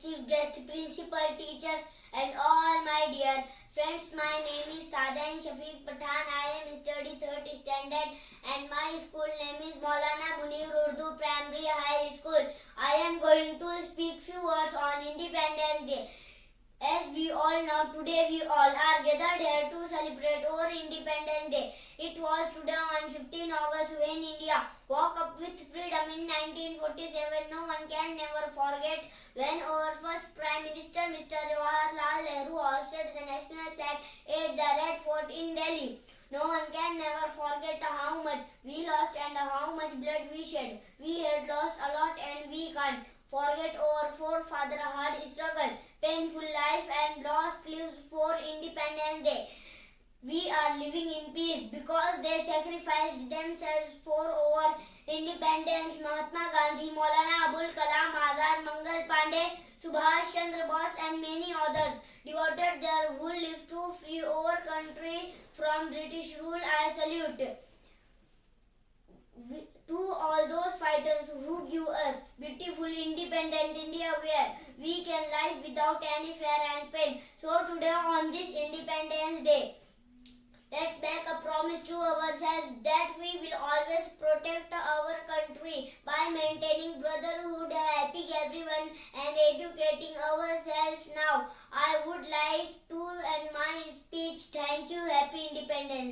chief guest, principal, teachers, and all my dear friends. My name is Sadan Shafiq Pathan. I am studying 3rd standard and my school name is Maulana Munir Urdu Primary High School. I am going to speak few words on Independence Day. As we all know, today we all are gathered here to celebrate our Independence Day. It was today on 15 August when India woke up with freedom in 1947. No one can never forget when our first Prime Minister Mr. Jawaharlal Nehru hoisted the national flag at the Red Fort in Delhi. No one can never forget how much we lost and how much blood we shed. We had lost a lot and we can't forget our forefathers' hard struggle, painful life and lost lives for Independence Day. We are living in peace because they sacrificed themselves for our independence. Mahatma Gandhi, Maulana Abul Kalam Azad, Mangal Pandey, Subhash Chandra Bose and many others devoted their whole lives to free our country from British rule. I salute to all those fighters who give us beautiful independent India where we can live without any fear and pain. So today on this Independence Day, let's make a promise to ourselves that we will always protect our country by maintaining brotherhood, helping everyone and educating ourselves. Now I would like to end my speech. Thank you. Happy Independence.